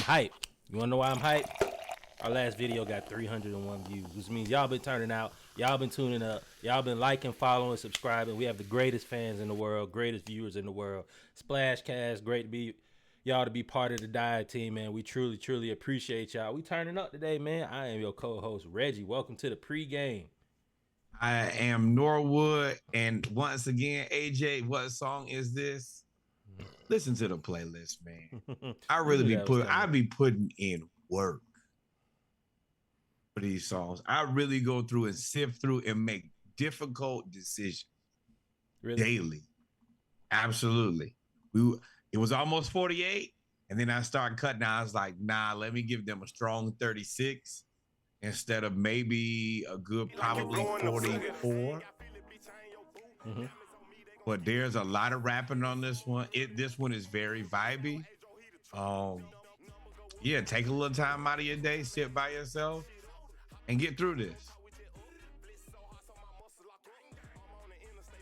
hype. You wanna know why I'm hype? Our last video got 301 views, which means y'all been turning out, y'all been tuning up, y'all been liking, following, subscribing. We have the greatest fans in the world, greatest viewers in the world. Splashcast, great to be y'all to be part of the Dive team, man. We truly, truly appreciate y'all. We turning up today, man. I am your co-host, Reggie. Welcome to the pregame. I am Norwood, and once again, AJ, what song is this? Listen to the playlist, man. I be putting in work for these songs. I really go through and sift through and make difficult decisions daily. Absolutely. It was almost 48, and then I started cutting. I was like, nah, let me give them a strong 36 instead of maybe a good probably 44. Mm-hmm. But there's a lot of rapping on this one. This one is very vibey. Yeah, take a little time out of your day, sit by yourself, and get through this.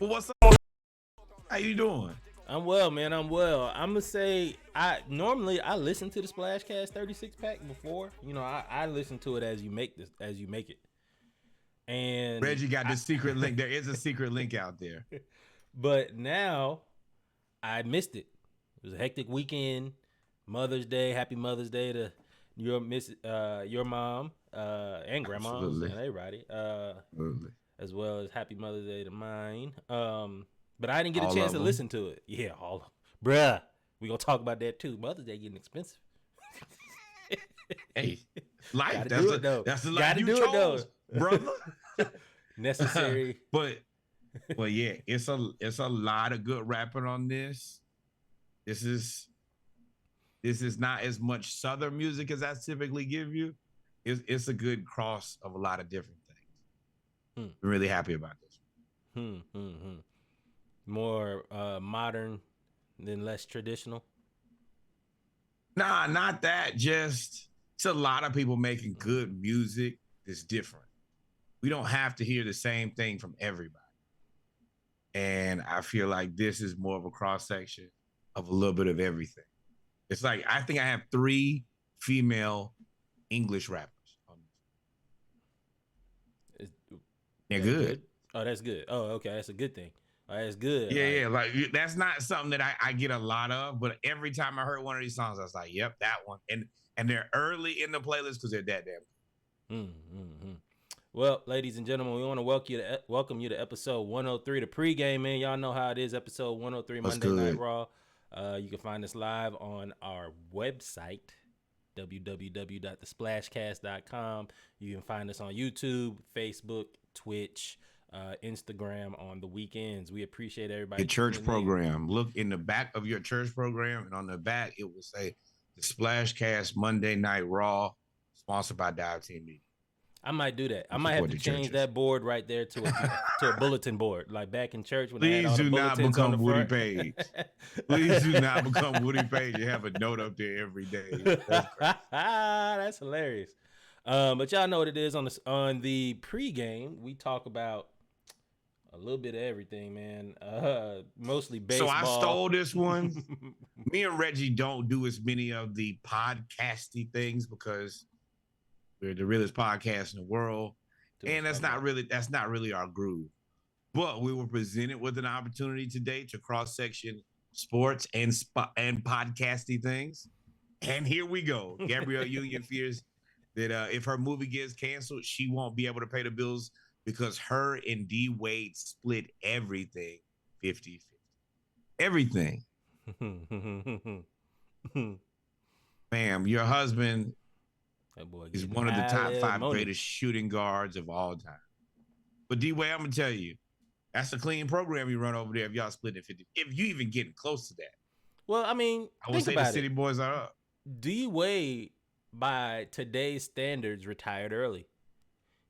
Well, what's up? How you doing? I'm well, man. I'm well. I'm gonna say I listen to the Splashcast 36 pack before. You know, I listen to it as you make it. And Reggie got the secret link. There is a secret link out there. But now I missed it. It was a hectic weekend. Mother's Day. Happy Mother's Day to your mom and grandma and everybody. As well as Happy Mother's Day to mine. But I didn't get a chance to listen to it. Yeah, bruh. We gonna talk about that too. Mother's Day getting expensive. Hey, life. That's the life you chose, brother. Necessary. But yeah, it's a lot of good rapping on this. This is not as much Southern music as I typically give you. It's a good cross of a lot of different things. I'm really happy about this. More modern than less traditional. Nah, not that. Just it's a lot of people making good music that's different. We don't have to hear the same thing from everybody. And I feel like this is more of a cross section of a little bit of everything. It's like I think I have 3 female English rappers on this. They're good. Oh, that's good. Oh, okay, that's a good thing. Oh, that's good. Yeah. Like that's not something that I get a lot of, but every time I heard one of these songs, I was like, "Yep, that one." And they're early in the playlist because they're that damn. Well, ladies and gentlemen, we want to welcome you to episode 103, the pregame, man. Y'all know how it is, episode 103, Monday Night Raw. You can find us live on our website, www.thesplashcast.com. You can find us on YouTube, Facebook, Twitch, Instagram on the weekends. We appreciate everybody. Your church program. Look in the back of your church program, and on the back, it will say the Splashcast Monday Night Raw, sponsored by Dive Team Media. I might do that. I might have to change that board right there to a bulletin board, like back in church when they had all the bulletins on the front. Woody Page. Please do not become Woody Page. You have a note up there every day. That's hilarious. But y'all know what it is on the pregame. We talk about a little bit of everything, man. Mostly baseball. So I stole this one. Me and Reggie don't do as many of the podcasty things because we're the realest podcast in the world, and that's not really our groove. But we were presented with an opportunity today to cross-section sports and podcasty things, and here we go. Gabrielle Union fears that if her movie gets canceled, she won't be able to pay the bills because her and D Wade split everything 50-50. Everything. Ma'am, your husband is one of the top 5 greatest shooting guards of all time. But D-Way, I'm going to tell you, that's a clean program you run over there if y'all split it 50. If you even getting close to that. Well, I mean, I would say the City Boys are up. D-Wade, by today's standards, retired early.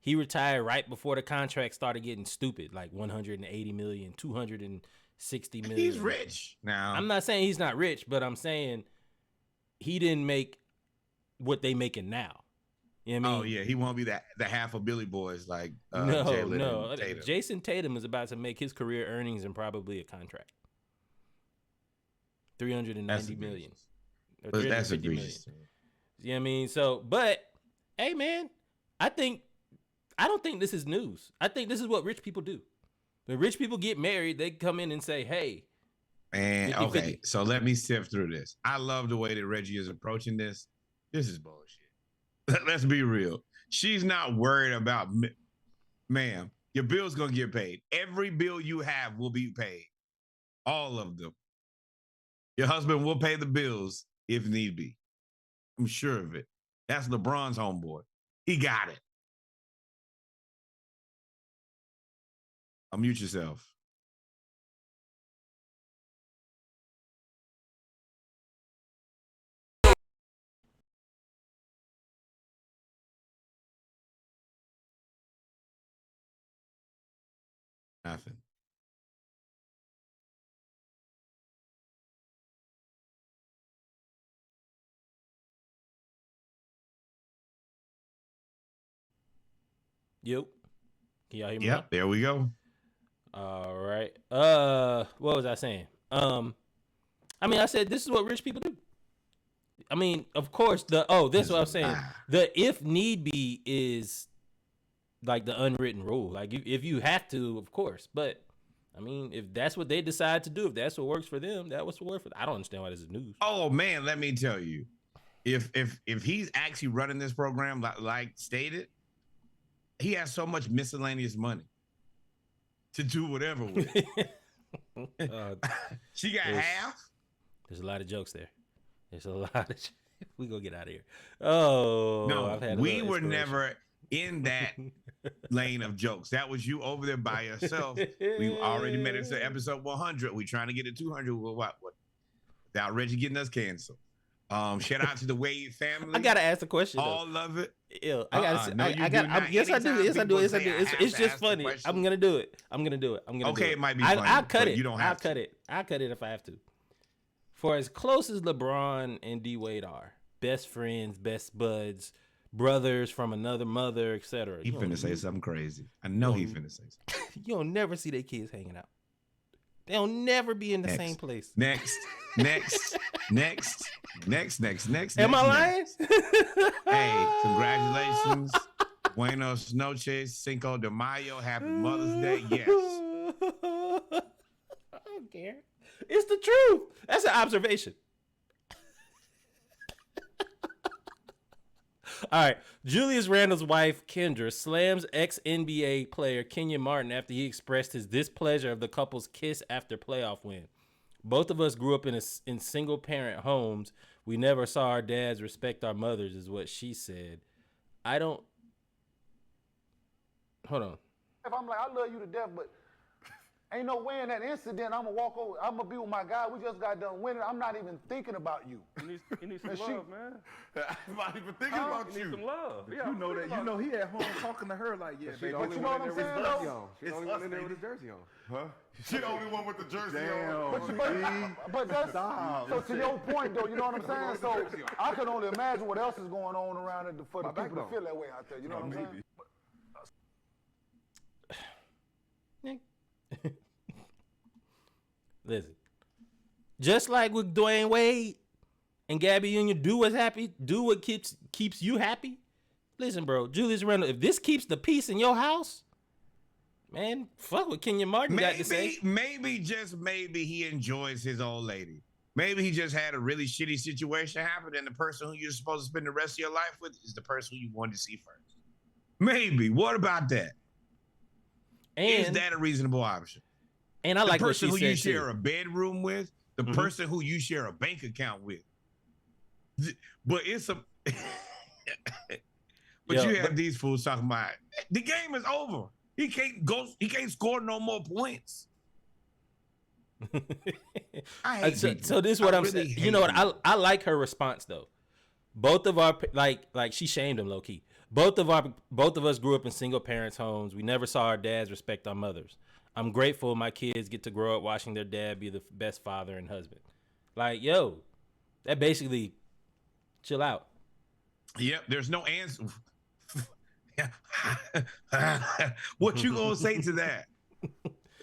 He retired right before the contract started getting stupid, like $180 million, $260 million. He's rich now. I'm not saying he's not rich, but I'm saying he didn't make what they making now. You know what I mean? Oh yeah, he won't be the half of Billy Boys like no. Tatum. Jason Tatum is about to make his career earnings in probably a contract. $390 million. But that's egregious. You know what I mean? So, but hey, man, I don't think this is news. I think this is what rich people do. When rich people get married, they come in and say, "Hey." And 50, okay, so let me sift through this. I love the way that Reggie is approaching this. This is bullshit. Let's be real. She's not worried about, ma'am, your bill's going to get paid. Every bill you have will be paid. All of them. Your husband will pay the bills if need be. I'm sure of it. That's LeBron's homeboy. He got it. Unmute yourself. Nothing. Yep. Can y'all hear me? Yep, there we go. All right. What was I saying? I mean, I said this is what rich people do. I mean, of course, this is what I'm saying. The if need be is like the unwritten rule. Like if you have to, of course. But I mean, if that's what they decide to do, if that's what works for them, that was what works for them. I don't understand why this is news. Oh man, let me tell you, if he's actually running this program like stated, he has so much miscellaneous money to do whatever with. She got half. There's a lot of jokes there. There's a lot of. We gonna get out of here. Oh no, we were never in that lane of jokes. That was you over there by yourself. We already made it to episode 100. We trying to get to 200. What? Without Reggie getting us canceled. Shout out to the Wade family. I gotta ask the question. All of it. Ew, I gotta. Yes, I do. Yes, I do. Yes, I do. It's just funny. I'm gonna do it. Okay, it might be funny. I'll cut it. You don't have I'll cut it. I'll cut it if I have to. For as close as LeBron and D Wade are, best friends, best buds, brothers from another mother, etc. He finna say something crazy. I know he finna say something. You'll never see their kids hanging out. They'll never be in the same place. Next. Am I lying? Hey, congratulations. Buenos noches, Cinco de Mayo. Happy Mother's Day. Yes. I don't care. It's the truth. That's an observation. All right. Julius Randle's wife, Kendra, slams ex-NBA player Kenyon Martin after he expressed his displeasure of the couple's kiss after playoff win. Both of us grew up in single-parent homes. We never saw our dads respect our mothers, is what she said. Hold on. If I'm like, I love you to death, but ain't no way in that incident I'm gonna walk over. I'm gonna be with my guy. We just got done winning. I'm not even thinking about you. You need some love, man. I'm not even thinking about you. You need some love. Yeah, you know that. You know he at home talking to her like, yeah, baby. But you know what I'm saying, though? She's the only one in there with his jersey on. Huh? She the only one with the jersey on. But that's so to your point, though. You know what I'm saying? So I can only imagine what else is going on around it for the people to feel that way out there. You know what I'm saying? Listen, just like with Dwayne Wade and Gabby Union, do what keeps you happy. Listen, bro, Julius Randle, if this keeps the peace in your house, man, fuck what Kenyon Martin got to say. Maybe, just maybe he enjoys his old lady. Maybe he just had a really shitty situation happen, and the person who you're supposed to spend the rest of your life with is the person who you wanted to see first. Maybe. What about that? And is that a reasonable option? And I like what she said, the person who you share a bedroom with, the person who you share a bank account with. But it's a... But you have these fools talking about, the game is over. He can't score no more points. I hate so this is what I'm saying. You know what? I like her response though. Both of our like she shamed him low key. Both of us grew up in single parents homes. We never saw our dads respect our mothers. I'm grateful my kids get to grow up watching their dad be the best father and husband. Like, yo, that basically chill out. Yep, there's no answer. What you gonna say to that?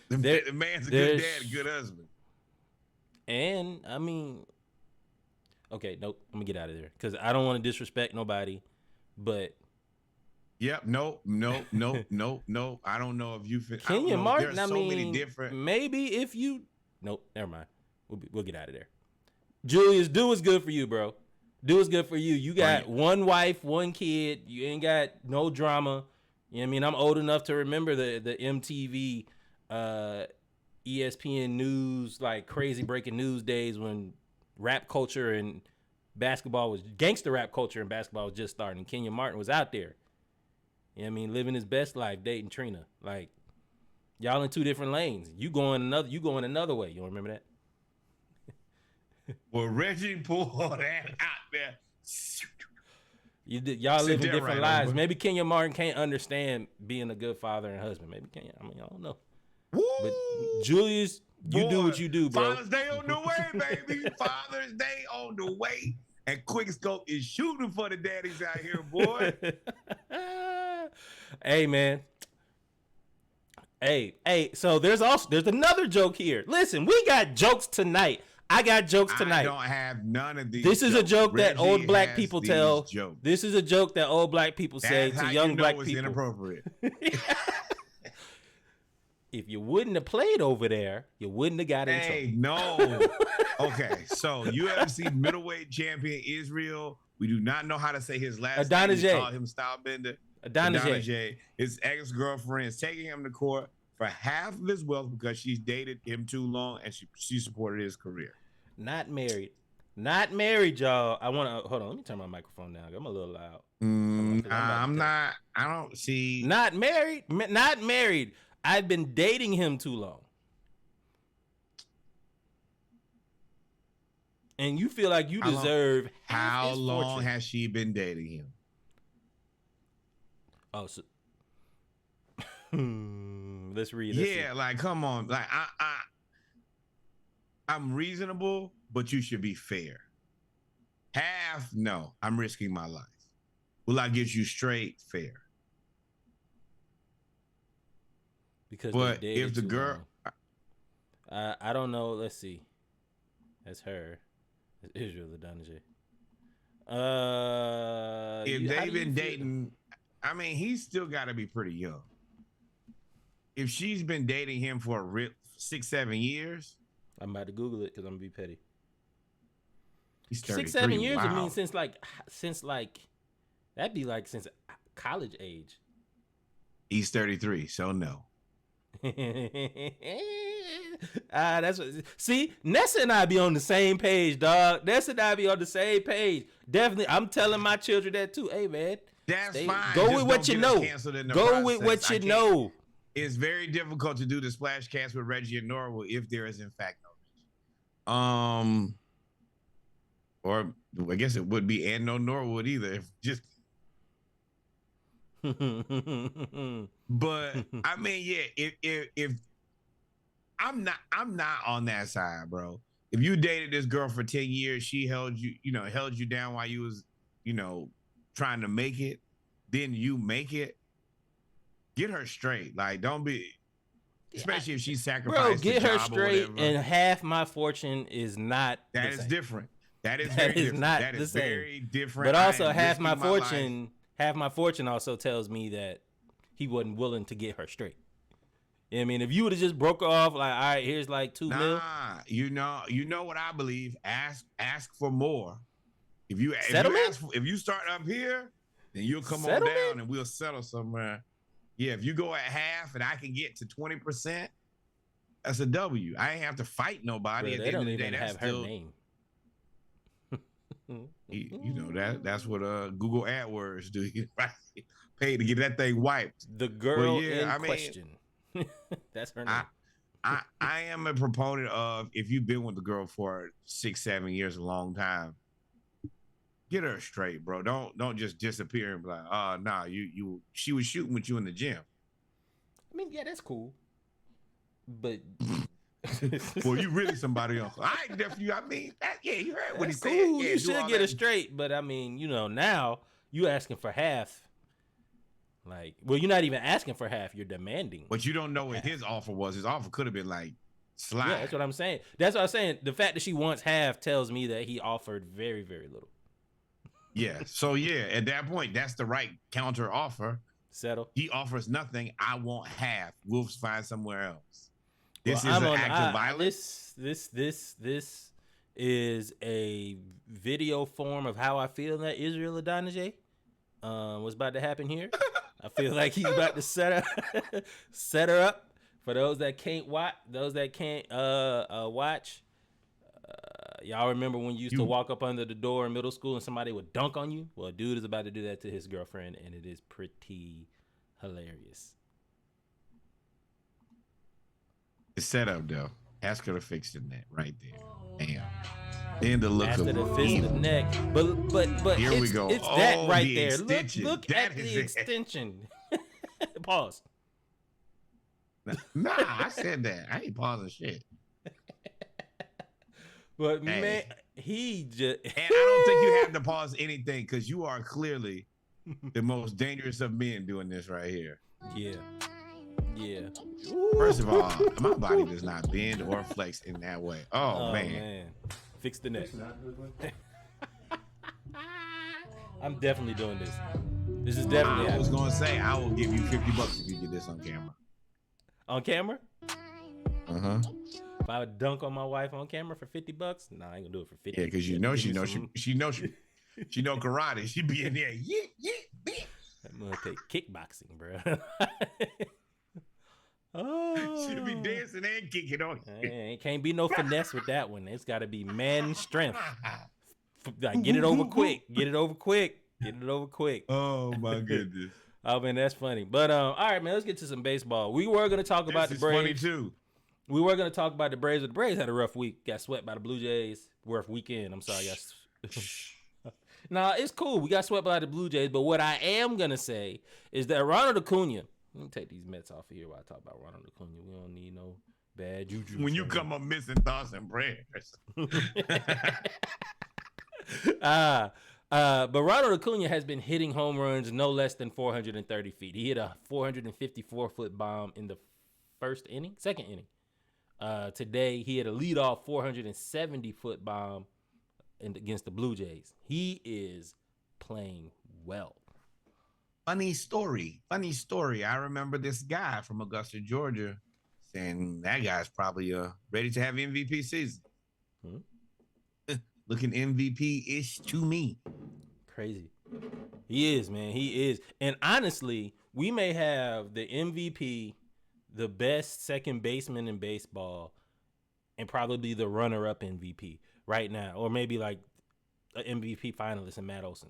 The man's a good dad, a good husband. And I mean, Okay, nope. I'm gonna get out of there because I don't want to disrespect nobody, but. Yep. Nope. I don't know if you. Kenyon Martin. There's so many different. Maybe if you. Nope. Never mind. We'll get out of there. Julius, do what's good for you, bro. Do what's good for you. You got one wife, one kid. You ain't got no drama. You know what I mean? I'm old enough to remember the MTV, ESPN news, like crazy breaking news days when rap culture and basketball was gangster rap culture and basketball was just starting. Kenyon Martin was out there. You know what I mean? Living his best life, dating Trina. Like, y'all in two different lanes. You going another way. You don't remember that? Well, Reggie pulled that out there. Y'all living different lives. Over. Maybe Kenyon Martin can't understand being a good father and husband. Maybe Kenyon. I mean, I don't know. Woo! But Julius, you do what you do, bro. Father's Day on the way, baby. Father's Day on the way. And Quickscope is shooting for the daddies out here, boy. Hey, man. Hey. So there's another joke here. Listen, we got jokes tonight. I got jokes tonight. I don't have none of these. This is jokes. a joke Reggie that old black people tell. Jokes. This is a joke that old black people say to young black people. It's inappropriate. If you wouldn't have played over there, you wouldn't have got in trouble. Hey, no. Okay, so UFC middleweight champion Israel. We do not know how to say his last name. We call him Stylebender. Adonijay. His ex-girlfriend is taking him to court for half of his wealth because she's dated him too long and she supported his career. Not married, y'all. I want to hold on. Let me turn my microphone down. I'm a little loud. I'm not. I don't see. Not married. I've been dating him too long. And you feel like you deserve how long has she been dating him? Oh, so let's read. Yeah, like come on. Like I'm reasonable, but you should be fair. Half, no, I'm risking my life. Will I get you straight? Fair. Because but if the girl, I don't know. Let's see. That's her. It's Israel Adonijay. If they've been dating, I mean, he's still got to be pretty young. If she's been dating him for 6-7 years, I'm about to Google it because I'm gonna be petty. He's 33. 6-7 years. Wow. I mean, since that'd be like since college age. He's 33, so no. That's what. See, Nessa and I be on the same page, dog. Nessa and I be on the same page. Definitely, I'm telling my children that too. Hey, man, that's fine. Go with what you know. Go with what you know. It's very difficult to do the splash cast with Reggie and Norwood if there is in fact no Reggie. Or I guess it would be and no Norwood either. If just. But I mean, yeah, if I'm not on that side, bro. If you dated this girl for 10 years, she held you down while you was, trying to make it, then you make it. Get her straight. Like, don't be, especially if she sacrificed. Bro, get her straight, and half my fortune is not. That is different. That is very different. That is very different. But also, half my fortune also tells me that he wasn't willing to get her straight. You know what I mean? If you would have just broke her off, like, all right, here's like $2 million. You know what I believe. Ask for more. If you start up here, then you'll come on down and we'll settle somewhere. Yeah, if you go at half and I can get to 20%, that's a W. I ain't have to fight nobody. Bro, they don't even have her name. That's what Google AdWords do. Right? Pay to get that thing wiped. The girl question. That's her name. I am a proponent of, if you've been with the girl for 6-7 years, a long time, get her straight, bro. Don't just disappear and be like, she was shooting with you in the gym. I mean, yeah, that's cool. But well, you really somebody else. You heard what he said. Cool. Yeah, you should get her straight, but I mean, now you asking for half. Like, well, you're not even asking for half. You're demanding. But you don't know what his offer was. His offer could have been like Slide. Yeah, that's what I'm saying. That's what I'm saying. The fact that she wants half tells me that he offered very, very little. Yeah. So yeah, at that point, that's the right counter offer. Settle. He offers nothing. I want half. We'll find somewhere else. This Well, is an act of violence. This is a video form of how I feel that Israel Adonijah was about to happen here. I feel like he's about to set her up. For those that can't watch, y'all remember when you used to walk up under the door in middle school and somebody would dunk on you? Well, dude is about to do that to his girlfriend, and it is pretty hilarious. The setup, though. Ask her to fix the net right there. Damn. Then the look Ask her of to fix the neck. But here we go. It's that right the there. Extension. Look that at the extension. Pause. Nah, I said that. I ain't pausing shit. But man, he just and I don't think you have to pause anything because you are clearly the most dangerous of men doing this right here. Yeah. First of all, my body does not bend or flex in that way. Oh man. Fix the neck. I'm definitely doing this. This is definitely. I was gonna say I will give you $50 if you get this on camera. On camera? Uh-huh. If I would dunk on my wife on camera for $50, nah, I ain't gonna do it for 50. Yeah, because she know karate. She be in there. I'm gonna take kickboxing, bro. Oh, she'll be dancing and kicking on you. It can't be no finesse with that one. It's got to be man strength. Like, get it over quick. Oh my goodness. Oh man, that's funny. But all right, man, let's get to some baseball. We were gonna talk about the Braves. Funny too. We were gonna talk about the Braves, but the Braves had a rough week. Got swept by the Blue Jays. Rough weekend. I'm sorry, Nah, it's cool. We got swept by the Blue Jays, but what I am gonna say is that Ronald Acuna. Let me take these Mets off of here while I talk about Ronald Acuna. We don't need no bad juju. When you come up missing thoughts and prayers. But Ronald Acuna has been hitting home runs no less than 430 feet. He hit a 454-foot bomb in the second inning. Today, he had a leadoff 470-foot bomb against the Blue Jays. He is playing well. Funny story. I remember this guy from Augusta, Georgia, saying that guy's probably ready to have MVP season. Looking MVP-ish to me. Crazy. He is, man. He is. And honestly, we may have the MVP, the best second baseman in baseball, and probably the runner-up MVP right now. Or maybe like an MVP finalist in Matt Olson.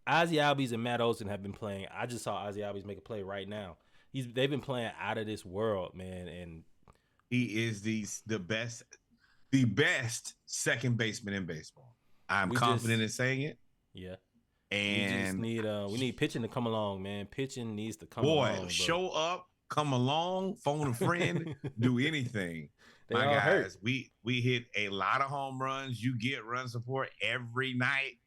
Ozzie Albies and Matt Olson have been playing. I just saw Ozzie Albies make a play right now. They've been playing out of this world, man. And he is the best second baseman in baseball. I'm confident in saying it. Yeah. And we need pitching to come along, man. Pitching needs to come along. Boy, show up, come along, phone a friend, do anything. My guys, hurt. we hit a lot of home runs. You get run support every night.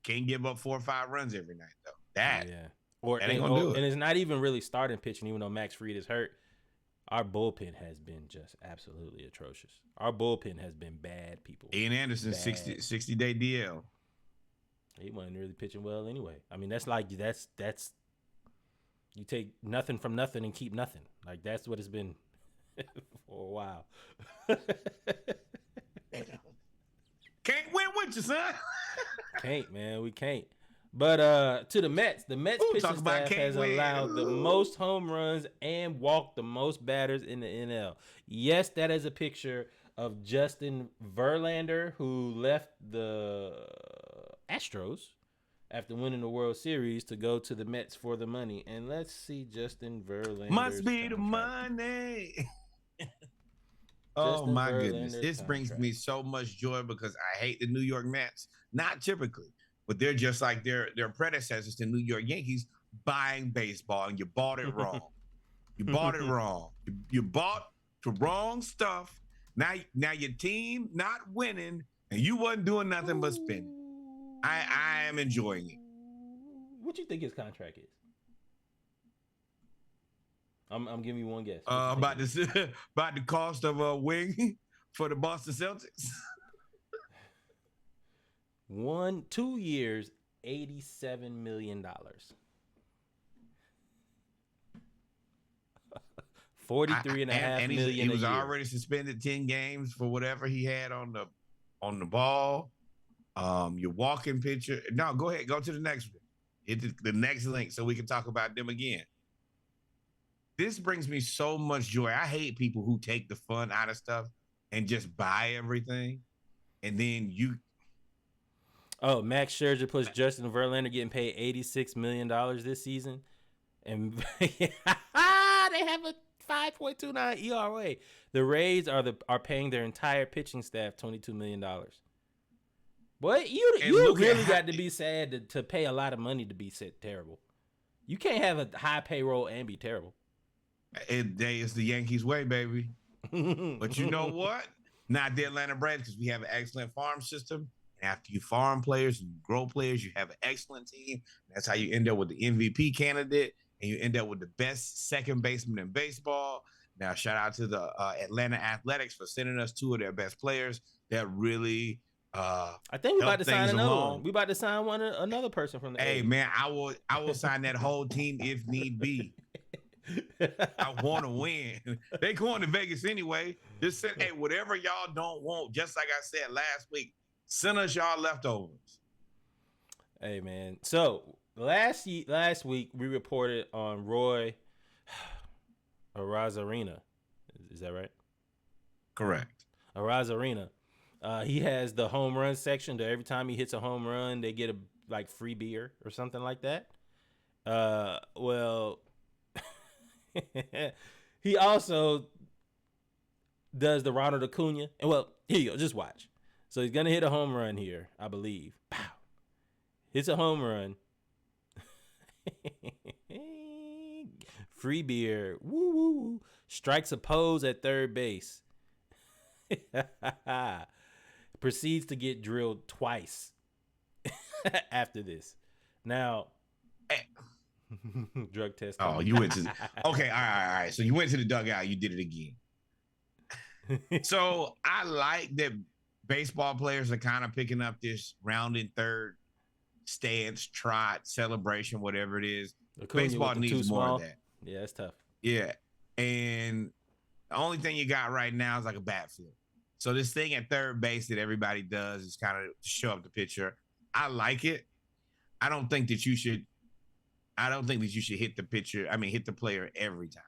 Can't give up 4 or 5 runs every night though. That ain't gonna do it. And it's not even really starting pitching, even though Max Fried is hurt. Our bullpen has been just absolutely atrocious. Our bullpen has been bad, people. Ian Anderson, 60-day DL. He wasn't really pitching well anyway. I mean, that's you take nothing from nothing and keep nothing. Like that's what it's been for a while. Can't win with you, son. Can't, man. We can't. But to the Mets pitching staff has allowed the most home runs and walked the most batters in the NL. Yes, that is a picture of Justin Verlander, who left the Astros after winning the World Series to go to the Mets for the money. And let's see Justin Verlander. Must be the money. Oh my goodness. This brings me so much joy because I hate the New York Mets. Not typically, but they're just like their predecessors, the New York Yankees, buying baseball, and you bought it wrong. You bought it wrong. You bought the wrong stuff. Now your team not winning, and you wasn't doing nothing but spending. I am enjoying it. What do you think his contract is? I'm giving you one guess. About the cost of a wing for the Boston Celtics. 2 years, $87 million. 43.5 million. He was already suspended 10 games for whatever he had on the ball. Your walking picture. No, go ahead. Go to the next one. Hit the next link so we can talk about them again. This brings me so much joy. I hate people who take the fun out of stuff and just buy everything. And then Max Scherzer plus Justin Verlander getting paid $86 million this season. And they have a 5.29 ERA. The Rays are paying their entire pitching staff $22 million. But you really got to be sad to pay a lot of money to be terrible. You can't have a high payroll and be terrible. It's the Yankees way, baby. But you know what? Not the Atlanta Braves, because we have an excellent farm system. After you farm players and you grow players, you have an excellent team. That's how you end up with the MVP candidate, and you end up with the best second baseman in baseball. Now, shout out to the Atlanta Athletics for sending us two of their best players that really I think we're about to sign another one. We about to sign another person from the Hey, man, I will sign that whole team if need be. I want to win. They going to Vegas anyway. Just said, hey, whatever y'all don't want, just like I said last week, send us y'all leftovers. Hey, man. So last week we reported on Roy Arozarena. Is that right? Correct. Arozarena. He has the home run section that every time he hits a home run, they get a free beer or something like that. Well, he also does the Ronald Acuna. And well, here you go. Just watch. So he's going to hit a home run here, I believe. Pow. Hits a home run. Free beer. Woo, woo, woo. Strikes a pose at third base. Proceeds to get drilled twice after this. Now, drug test. Oh, you went to okay. All right. So you went to the dugout. You did it again. So I like that baseball players are kind of picking up this rounded third stance, trot, celebration, whatever it is. Baseball needs more of that. Yeah, it's tough. Yeah, and the only thing you got right now is like a bat flip. So this thing at third base that everybody does is kind of to show up the pitcher. I like it. I don't think that you should hit the pitcher. I mean, hit the player every time.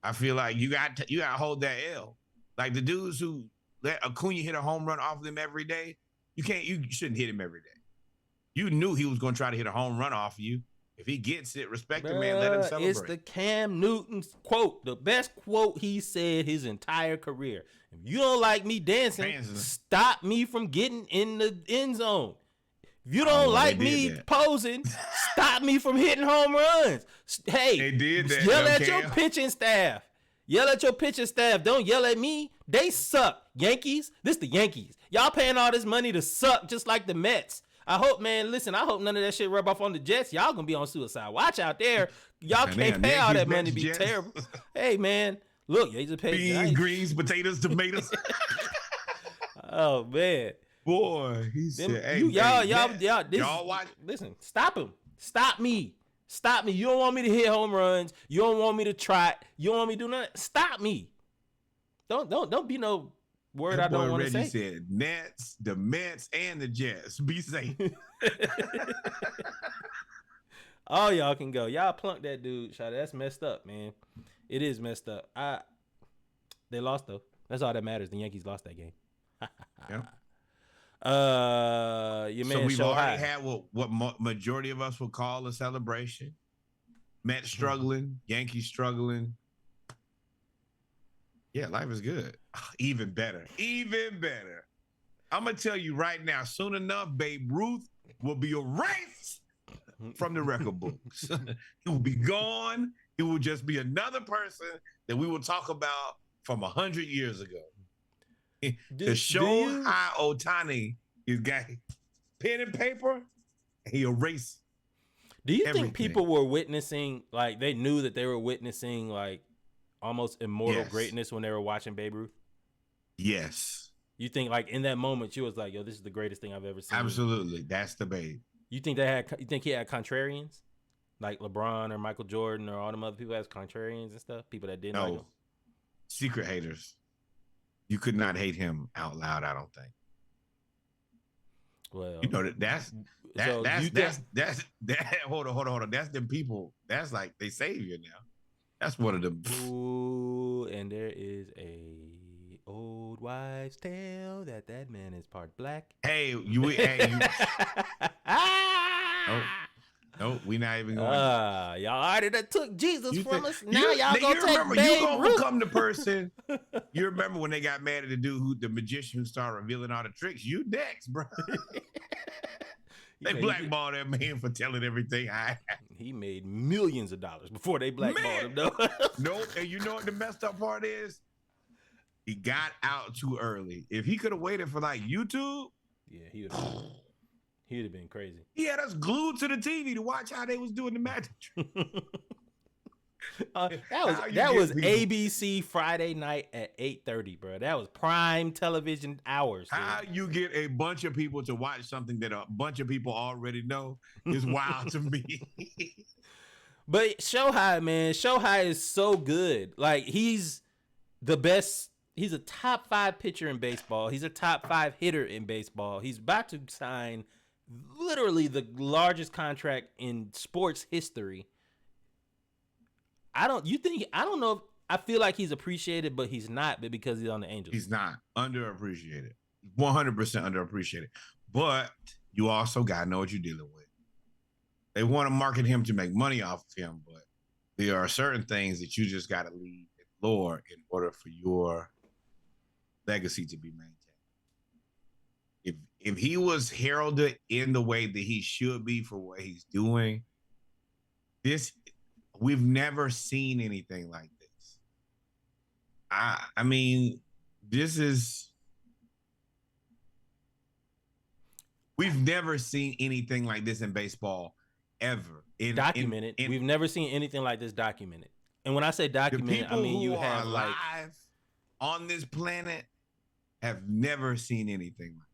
I feel like you got to hold that L. Like the dudes who let Acuna hit a home run off of them every day, you shouldn't hit him every day. You knew he was going to try to hit a home run off of you. If he gets it, respect the man, let him celebrate. It's the Cam Newton's quote, the best quote he said his entire career. If you don't like me dancing, stop me from getting in the end zone. If you don't like me posing, stop me from hitting home runs. Hey, they did that, yell at your pitching staff. Yell at your pitching staff. Don't yell at me. They suck. Yankees, this the Yankees. Y'all paying all this money to suck just like the Mets. I hope none of that shit rub off on the Jets. Y'all gonna be on suicide watch out there. Y'all can't pay all that money to be terrible. Hey, man, look, they just paid beans, greens, potatoes, tomatoes. Oh man, boy, he said, "Hey, y'all watch. Listen, stop him. Stop me. Stop me. You don't want me to hit home runs. You don't want me to trot. You don't want me to do nothing. Stop me. Don't be no word I don't want to say." Reggie said, "Nets, the Mets, and the Jets. Be safe." All y'all can go. Y'all plunk that dude. Shot. That's messed up, man. It is messed up. They lost though. That's all that matters. The Yankees lost that game. Yeah. Your man. So we've already had what majority of us would call a celebration. Mets struggling, Yankees struggling. Yeah, life is good. Even better. I'm going to tell you right now, soon enough, Babe Ruth will be erased from the record books. He will be gone. He will just be another person that we will talk about from 100 years ago. To show how Ohtani is got pen and paper, he erased. Do you think people were witnessing, like, they knew that they were witnessing, like, almost immortal greatness when they were watching Babe Ruth? Yes. You think, like, in that moment, you was like, yo, this is the greatest thing I've ever seen? Absolutely. That's the Babe. You think he had contrarians? Like LeBron or Michael Jordan or all them other people as contrarians and stuff? People that didn't like him? Secret haters. You could not hate him out loud, I don't think. Well, you know that's hold on. That's them people. That's like they savior now. That's one of them. Ooh, and there is a old wives' tale that man is part black. No, we not even going. Y'all already took Jesus from us. Now y'all gonna take Babe You gonna Ruth. become the person. You remember when they got mad at the dude, the magician who started revealing all the tricks? You next, bro. They blackballed that man for telling everything. He made millions of dollars before they blackballed him, though. Nope. And you know what the messed up part is? He got out too early. If he could have waited for like YouTube, he would have been crazy. He had us glued to the TV to watch how they was doing the magic. that was ABC Friday night at 8:30, bro. That was prime television hours. How you get a bunch of people to watch something that a bunch of people already know is wild to me. But Shohei, man, Shohei is so good. Like, he's the best. He's a top 5 pitcher in baseball. He's a top 5 hitter in baseball. He's about to sign literally the largest contract in sports history. I don't know if I feel like he's appreciated, but he's not, but because he's on the Angels. He's not underappreciated. 100% underappreciated. But you also got to know what you're dealing with. They want to market him to make money off of him, but there are certain things that you just got to leave and lower in order for your legacy to be maintained. If he was heralded in the way that he should be for what he's doing, we've never seen anything like this. I mean, we've never seen anything like this in baseball ever. Documented. We've never seen anything like this documented. And when I say documented, I mean you have like alive on this planet have never seen anything like this.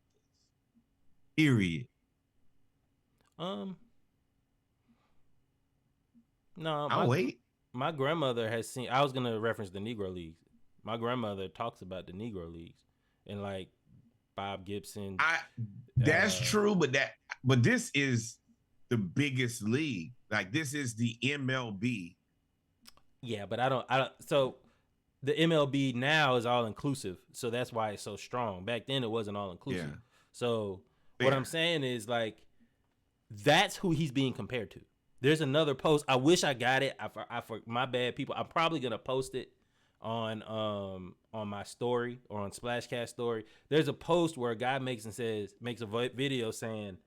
Period. No, I'll wait. My grandmother has seen. I was gonna reference the Negro Leagues. My grandmother talks about the Negro Leagues and like Bob Gibson. That's true, but this is the biggest league. Like, this is the MLB. Yeah, but I don't. So the MLB now is all inclusive, so that's why it's so strong. Back then, it wasn't all inclusive. Yeah. So what I'm saying is, like, that's who he's being compared to. There's another post. I wish I got it. My bad, people. I'm probably gonna post it on my story or on Splashcast story. There's a post where a guy makes a video saying,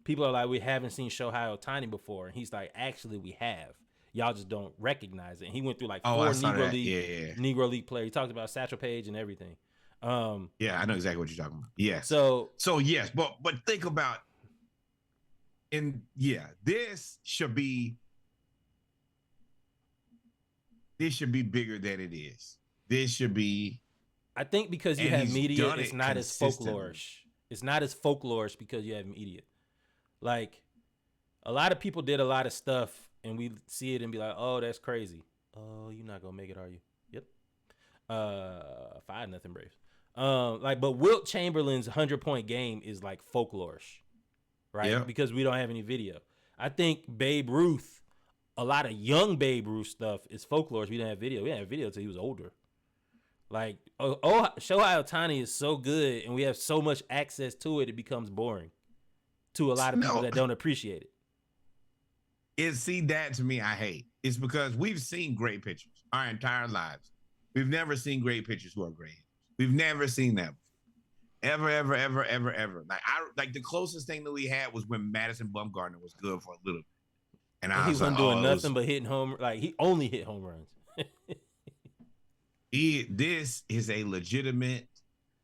people are like, we haven't seen Shohei Ohtani before, and he's like, actually, we have. Y'all just don't recognize it. And he went through like 4 Negro League players. He talked about Satchel Paige and everything. Yeah, I know exactly what you're talking about. Yeah. So yes, but think about. And yeah, this should be bigger than it is. This should be. I think because you have media, it's not as folklorish. It's not as folklorish because you have media. Like, a lot of people did a lot of stuff, and we see it and be like, "Oh, that's crazy. Oh, you're not gonna make it, are you?" Yep. 5-0 Braves. But Wilt Chamberlain's 100-point game is like folklorish. Right, yep. Because we don't have any video. I think Babe Ruth, a lot of young Babe Ruth stuff is folklore. We didn't have video. We didn't have video until he was older. Like, Shohei Ohtani is so good, and we have so much access to it, it becomes boring to a lot of people that don't appreciate it. See, that to me, I hate. It's because we've seen great pitchers our entire lives. We've never seen great pitchers who are great. We've never seen that. Ever. Like the closest thing that we had was when Madison Bumgarner was good for a little bit. And he wasn't doing nothing but hitting home. Like, he only hit home runs. This is a legitimate.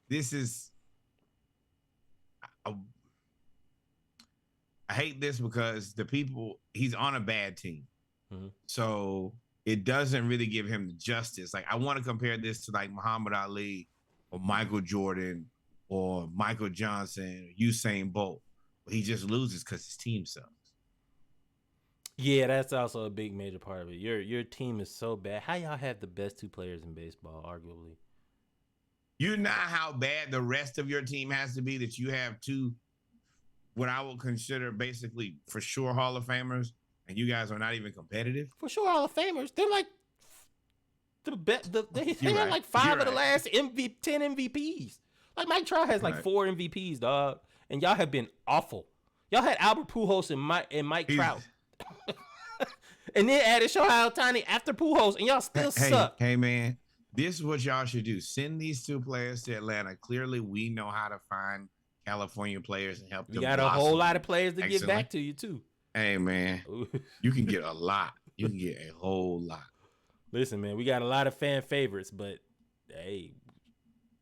This is. I hate this because he's on a bad team. Mm-hmm. So it doesn't really give him the justice. Like, I want to compare this to like Muhammad Ali or Michael Jordan or Michael Johnson or Usain Bolt. But he just loses because his team sucks. Yeah, that's also a big major part of it. Your team is so bad. How y'all have the best 2 players in baseball, arguably? You know how bad the rest of your team has to be that you have 2, what I would consider basically for sure Hall of Famers, and you guys are not even competitive? For sure Hall of Famers. They're like they had like 5 of the last 10 MVPs. Like Mike Trout has like 4 MVPs, dog. And y'all have been awful. Y'all had Albert Pujols and Mike Trout. And then added Shohei Ohtani after Pujols, and y'all still suck. Hey, man. This is what y'all should do. Send these 2 players to Atlanta. Clearly, we know how to find California players and help them. We got a whole lot of players to get back to you, too. Hey, man. You can get a lot. You can get a whole lot. Listen, man, we got a lot of fan favorites, but, hey,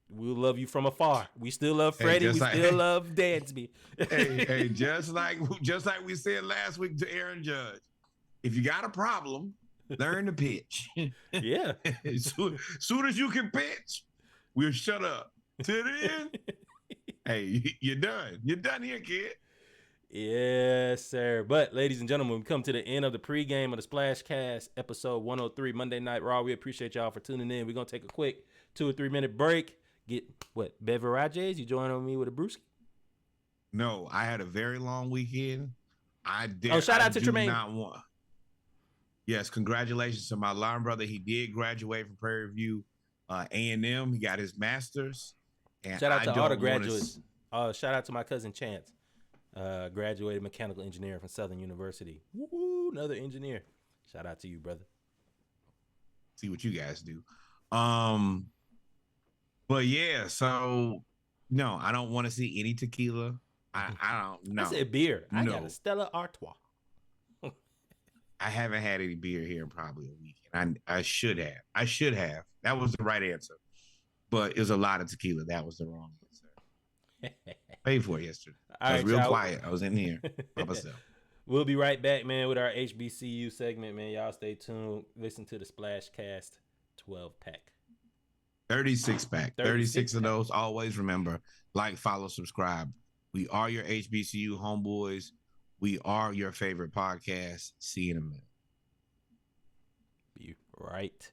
we'll love you from afar. We still love Freddie. We still love Dansby. hey, just like we said last week to Aaron Judge, if you got a problem, learn to pitch. Yeah. Soon as you can pitch, we'll shut up. Till then, hey, you're done. You're done here, kid. Yes, sir. But, ladies and gentlemen, we come to the end of the pregame of the Splash Cast, episode 103, Monday Night Raw. We appreciate y'all for tuning in. We're going to take a quick 2 or 3 minute break. Get, beverages? You joining me with a brewski? No, I had a very long weekend. Shout out to Tremaine. Not want. Yes, congratulations to my line brother. He did graduate from Prairie View A&M. He got his master's. And shout out to all the graduates. Shout out to my cousin Chance. Graduated mechanical engineering from Southern University. Woo, another engineer. Shout out to you, brother. See what you guys do. But yeah, so no, I don't want to see any tequila. I don't know. I said beer. I got a Stella Artois. I haven't had any beer here in probably a week. I should have. That was the right answer. But it was a lot of tequila. That was the wrong answer. Paid for it yesterday. I was real quiet. I was in here by myself. We'll be right back, man, with our HBCU segment, man. Y'all stay tuned. Listen to the Splash Cast 12-pack. 36-pack. 36 of those. Always remember, like, follow, subscribe. We are your HBCU homeboys. We are your favorite podcast. See you in a minute. Be right